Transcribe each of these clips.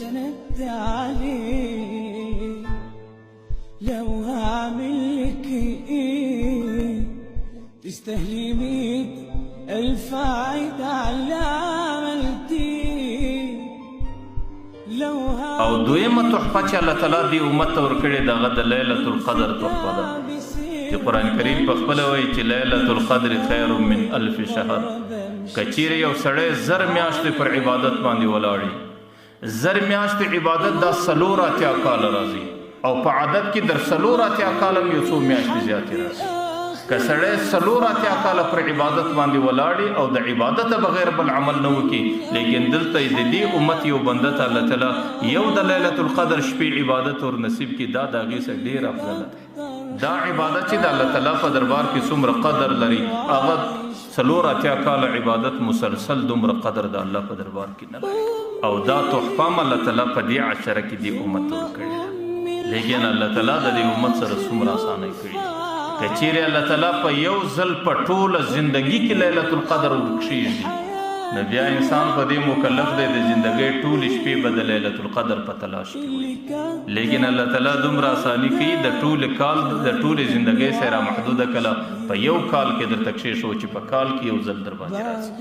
سندت عليه لو هعمل لك ايه تستاهلي 100,000 عيد على عملتيه او دویمه تحفه چې الله تعالی دی امت ته ورکړې دغه د لیلة القدر تحفه ده چې قرآن کریم په خپله وایي چې لیلة القدر خیر من 1000 شهر. که چیرې یو سړی 1000 میاشتې پر عبادت باندې ولاړي 1000 میاشتې عبادت دا 84 کاله راځي او په عدد کې در 84 کاله یو څو میاشتې زیاتې راځي. که سړی 84 کاله پر عبادت باندې ولاړي او د عبادت بغیر بل عمل نه وکړي، لیکن دلته د دې امت یو بنده ته الله تعالی یو د لیلة القدر شپې عبادت ور نصیب کړي، دا د هغې څخه ډېر افضل دی. دا عبادت چې د الله تعالی په دربار کې څومره قدر لري، هغه 84 کاله عبادت مسلسل دومره قدر د الله په دربار کې نه لري. او دا تحفه الله تعالی په دې عشره کې دې امت ته ورکړې ده، لیکن الله تعالی د دې امت سره څومره اسانۍ کړې ده. که چیرې الله تعالی په یو ځل په ټوله زندګي کې لیلة القدر ورکشېږي، نو بیا انسان په دې مکلف دی د زندګۍ ټولې شپې به د لیلة القدر په تلاش کې وي. لیکن الله تعالی دومره اساني کوي د ټولې کال د ټولې زندګۍ سره محدوده کله په یو کال کې درته کشې شو چې په کال کې یو ځل در باندې راځي.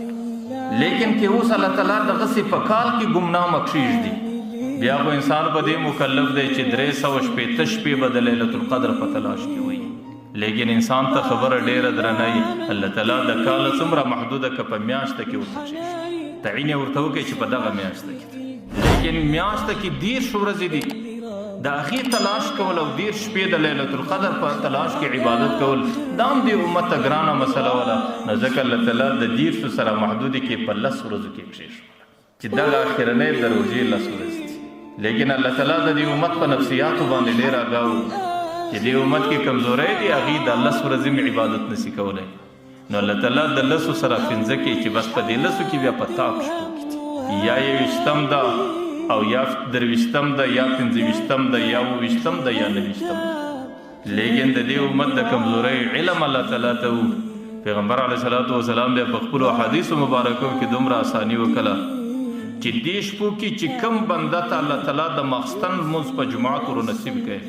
لیکن که اوس الله تعالی دغسې په کال کې ګمنامه کشېږدي، بیا خو انسان په دې مکلف دی چې 360 شپې به د لیلة القدر په تلاش کې وي. لیکن انسان ته خبره ډیره درنه وي، الله تعالی د کال څومره محدوده که په میاشته کې ورته شي تعین یې ورته وکړي چې په دغه میاشته کې، لیکن میاشته کې 10 ورځې دي، د هغې تلاش کول او 10 شپې د لیلة القدر په تلاش کې عبادت کول دا هم دې امت ته ګرانه مسله وله. نو ځکه الله تعالی د 10 سره محدودې کې په 10 ورځو کې کښېښوله چې دغه اخرنۍ د روژې 10 ورځې دي. لیکن الله تعالی د دې امت په نفسیاتو باندې ډېر آګاه و چې دې امت کې کمزورۍ دي، هغې د 10 ورځې مې عبادت نشي کولی. نو الله تعالی د 10 سره 15 کې چې بس په دې 10 کې بیا په تاک شپو کې یا 21 ده او یا 23 ده یا 25 ده یا 29 ده یا 29 ده. لیکن د دې امت د کمزورۍ علم الله تعالی ته و. پیغمبر علیه الصلاة والسلام بیا په خپلو احادیثو مبارکو کې دومره اساني وکړه چې دې شپو کې چې کم بنده ته الله تعالی د ماخستن لمونځ په جماعت ور نصیب کړي،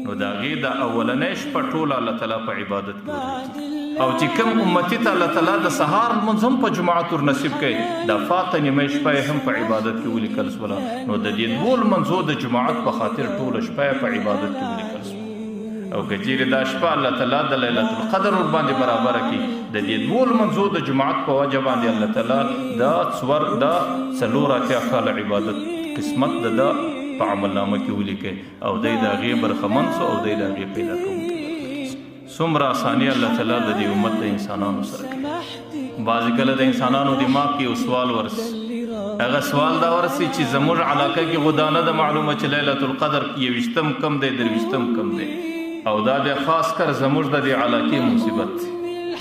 نو د هغې د اولنۍ شپه ټوله الله تعالی په عبادت کې ورکړي، او چې کم امتي ته الله تعالی د سهار لمونځ هم په جماعت ور نصیب کړي، د فاته نیمۍ شپه یې هم په عبادت کې ولیکل شوله. نو د دې 2 لمونځو د جماعت په خاطر ټوله شپه یې په عبادت کې ولیکل شوه. او که چیرې دا شپه الله تعالی د لیلة القدر ور باندې برابره کړي، د دې 2 لمونځو د جماعت په وجه باندې الله تعالی دا 84 کاله عبادت قسمت د په عمل نامه کې ولیکئ، او دی د هغې برخمن سو او دی د هغې پیدا کوونکی ورکړي. څومره اساني الله تعالی د دې امت د انسانانو سره کوي. بعضې کله د انسانانو دماغ کې یو سوال ورسي، هغه سوال دا ورسي چې زموږ علاقه کې خو دا نه ده معلومه چې لیلة القدر 21 کم دی 23 کم دی، او دا بیا خاص کر زموږ د دې علاقې مصیبت دی.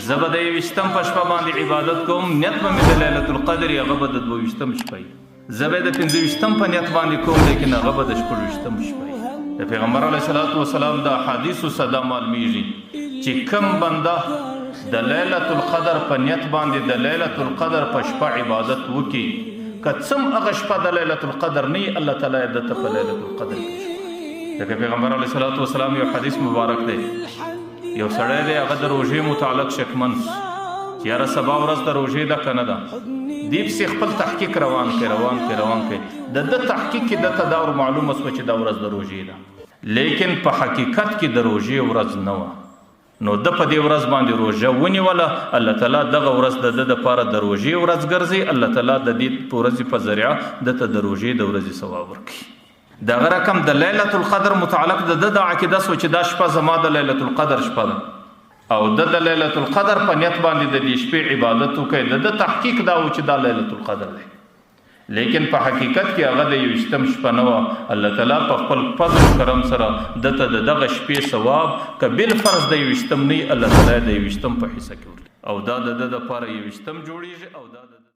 زه به د 21 په شپه باندې عبادت کوم، نیت به مې د لیلة القدر هغه به د 22 شپه وي. زه به د 25 په نیت باندې کوم، لیکن هغه به د 26 شپه وي. د پیغمبر علیه الصلاة والسلام د احادیثو صدا معلومیږي چې کم بنده د لیلة القدر په نیت باندې د لیلة القدر په شپه عبادت وکړي، که څم هغه شپه د لیلة القدر نه وي، الله تعالی یې دته په لیلة القدر کې شو. ځکه پیغمبر علیه الصلاة والسلام یو حدیث مبارک دی، یو سړی دی هغه د روژې متعلق شکمن چې یاره سبا ورځ د روژې ده که نه ده، دی پسې خپل تحقیق روان کړي د ده تحقیق کې دته دا ور معلومه شوه چې دا ورځ د روژې ده، لیکن په حقیقت کې د روژې ورځ نه وه. نو ده په دې ورځ باندې روژه ونیوله، الله تعالی دغه ورځ د ده دپاره د روژې ورځ ګرځي، الله تعالی د دې ورځې په ذریعه دته د روژې د ورځې ثواب ورکوي. دغه رقم د لیلة القدر متعلق د ده د عقیده سو چې دا شپه زما د لیلة القدر شپه ده، او د لیلة القدر په نیت باندې د دې شپې عبادت وکړي، د ده تحقیق دا و چې دا لیلة القدر دی، لیکن په حقیقت کې هغه د 21 شپه نه وه. الله تعالی په خپل فضل و کرم سره دته د دغه شپې ثواب که بالفرض د 21 نه وي، الله تعالی د 21 په حصه کې ورکړي، او دا د ده دپاره 21 جوړېږي، او دا د